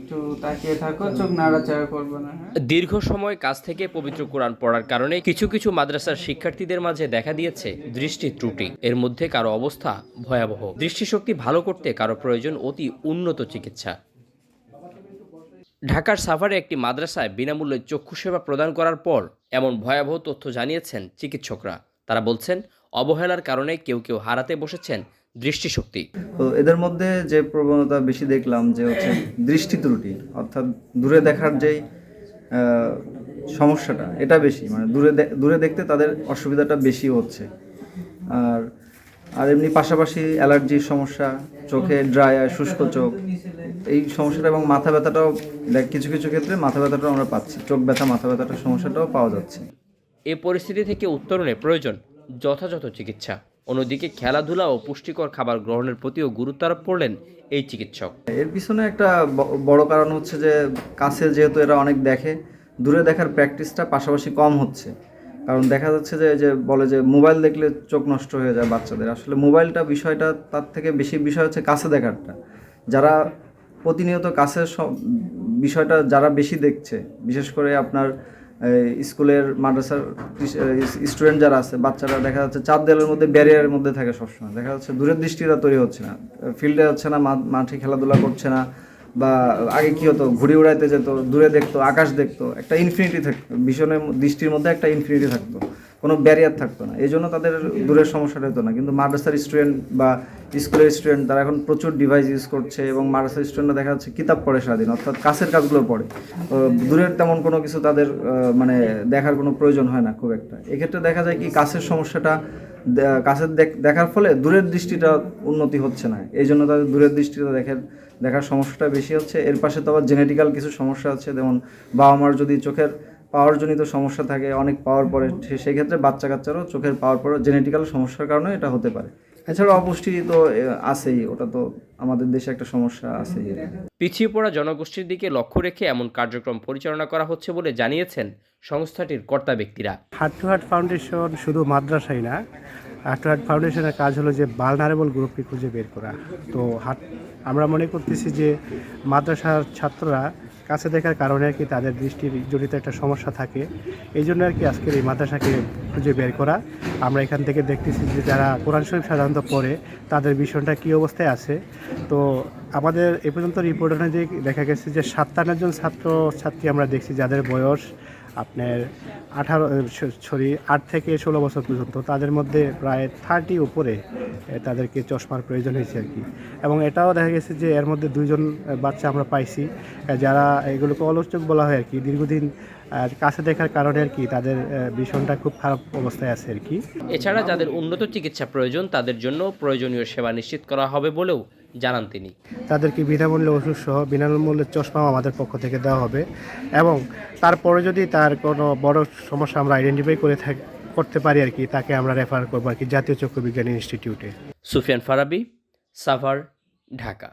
একটু তাকিয়ে থাকো, চোখ নাড়াচাড়া করবে না, হ্যাঁ? দীর্ঘ সময় কাছ থেকে পবিত্র কোরআন পড়ার কারণে কিছু কিছু মাদ্রাসার শিক্ষার্থীদের মাঝে দেখা দিয়েছে দৃষ্টি ত্রুটি। এর মধ্যে কারো অবস্থা ভয়াবহ। দৃষ্টিশক্তি ভালো করতে কারো প্রয়োজন অতি উন্নত চিকিৎসা। ঢাকার সাভারে একটি মাদ্রাসায় বিনামূল্যে চক্ষু সেবা প্রদান করার পর এমন ভয়াবহ তথ্য জানিয়েছেন চিকিৎসকরা। তারা বলছেন, অবহেলার কারণে কেউ কেউ হারাতে বসেছেন দৃষ্টিশক্তি। তো এদের মধ্যে যে প্রবণতা বেশি দেখলাম যে হচ্ছে দৃষ্টি ত্রুটি, অর্থাৎ দূরে দেখার যেই সমস্যাটা, এটা বেশি, মানে দূরে দেখতে তাদের অসুবিধাটা বেশি হচ্ছে। আর আর এমনি পাশাপাশি অ্যালার্জির সমস্যা, চোখে ড্রাই আই, শুষ্ক চোখ, এই সমস্যাটা, এবং মাথা ব্যথাটাও কিছু কিছু ক্ষেত্রে মাথা ব্যথাটাও আমরা পাচ্ছি, চোখ ব্যথা মাথা ব্যথাটার সমস্যাটাও পাওয়া যাচ্ছে। এ পরিস্থিতি থেকে উত্তরণে প্রয়োজন যথাযথ চিকিৎসা। অন্যদিকে খেলাধুলা ও পুষ্টিকর খাবার গ্রহণের প্রতিও গুরুত্ব আরোপ করলেন এই চিকিৎসক। এর পিছনে একটা বড় কারণ হচ্ছে যে কাছে যেহেতু এরা অনেক দেখে, দূরে দেখার প্র্যাকটিসটা পাশাপাশি কম হচ্ছে। কারণ দেখা যাচ্ছে যে বলে যে মোবাইল দেখলে চোখ নষ্ট হয়ে যায় বাচ্চাদের। আসলে মোবাইলটা বিষয়টা, তার থেকে বেশি বিষয় হচ্ছে কাছে দেখারটা। যারা প্রতিনিয়ত কাছের বিষয়টা যারা বেশি দেখছে, বিশেষ করে আপনার স্কুলের মাদ্রাসার স্টুডেন্ট যারা আছে, বাচ্চারা দেখা যাচ্ছে চার দেয়ালের মধ্যে, ব্যারিয়ারের মধ্যে থাকে সবসময়। দেখা যাচ্ছে দূরের দৃষ্টিটা তৈরি হচ্ছে না, ফিল্ডে হচ্ছে না, মাঠে খেলাধুলা করছে না। বা আগে কী হতো, ঘুড়ি উড়াইতে যেত, দূরে দেখতো, আকাশ দেখতো, একটা ইনফিনিটি থাকতো, ভীষণের দৃষ্টির মধ্যে একটা ইনফিনিটি থাকতো, কোনো ব্যারিয়ার থাকতো না। এই জন্য তাদের দূরের সমস্যাটা হতো না। কিন্তু মাদ্রাসার স্টুডেন্ট বা স্কুলের স্টুডেন্ট তারা এখন প্রচুর ডিভাইস ইউজ করছে, এবং মাদ্রাসার স্টুডেন্টরা দেখা যাচ্ছে কিতাব পড়ে সারাদিন, অর্থাৎ কাছের কাজগুলো পড়ে। দূরের তেমন কোনো কিছু তাদের মানে দেখার কোনো প্রয়োজন হয় না খুব একটা। এক্ষেত্রে দেখা যায় কি, কাছের সমস্যাটা, কাছের দেখার ফলে দূরের দৃষ্টিটা উন্নতি হচ্ছে না। এই জন্য তাদের দূরের দৃষ্টিটা দেখার সমস্যাটা বেশি হচ্ছে। এর পাশে তো আবার জেনেটিক্যাল কিছু সমস্যা আছে, যেমন বাবা মার যদি চোখের পাওয়ারজনিত সমস্যা থাকে, অনেক পাওয়ার পরে, সেই ক্ষেত্রে বাচ্চা কাচ্চারও চোখের পাওয়ার পরে জেনেটিক্যাল সমস্যার কারণে এটা হতে পারে। এছাড়া অপুষ্টি তো আছেই, ওটা তো আমাদের দেশে একটা সমস্যা আছেই। পিছিয়ে পড়া জনগোষ্ঠীর দিকে লক্ষ্য রেখে এমন কার্যক্রম পরিচালনা করা হচ্ছে বলে জানিয়েছেন সংস্থাটির কর্তা ব্যক্তিরা। হার্ট টু হার্ট ফাউন্ডেশন শুধু মাদ্রাসাই না, হার্ট টু হার্ট ফাউন্ডেশনের কাজ হলো যে ভালনারেবল গ্রুপকে খুঁজে বের করা। তো আমরা মনে করতেছি যে মাদ্রাসার ছাত্ররা কাছে দেখার কারণে আর কি তাদের দৃষ্টির জড়িত একটা সমস্যা থাকে, এই জন্য আর কি আজকের এই মাদ্রাসাকে খুঁজে বের করা। আমরা এখান থেকে দেখতেছি যে যারা কোরআন শরীফ সাধারণত পড়ে, তাদের ভীষণটা কী অবস্থায় আছে। তো আমাদের এ পর্যন্ত রিপোর্ট অনুযায়ী দেখা গেছে যে 57 জন ছাত্রছাত্রী আমরা দেখছি যাদের বয়স আপনার 8 থেকে 16 বছর পর্যন্ত। তাদের মধ্যে প্রায় 30 উপরে তাদেরকে চশমার প্রয়োজন হয়েছে আর কি। এবং এটাও দেখা গেছে যে এর মধ্যে 2 জন বাচ্চা আমরা পাইছি যারা, এগুলোকে অলসচোখ বলা হয় আর কি, দীর্ঘদিন কাছে দেখার কারণে আর কি তাদের ভীষণটা খুব খারাপ অবস্থায় আছে আর কি। এছাড়া যাদের উন্নত চিকিৎসা প্রয়োজন তাদের জন্য প্রয়োজনীয় সেবা নিশ্চিত করা হবে বলেও জানান তিনি। তাদেরকে বিনামূল্যে ওষুধ সহ বিনামূল্যে চশমাও আমাদের পক্ষ থেকে দেওয়া হবে, এবং তারপরে যদি তার কোনো বড় সমস্যা আমরা আইডেন্টিফাই করতে পারি আর কি, তাকে আমরা রেফার করবো আর কি জাতীয় চক্ষু বিজ্ঞান ইনস্টিটিউটে। সুফিয়ান ফারাবী, সাভার, ঢাকা।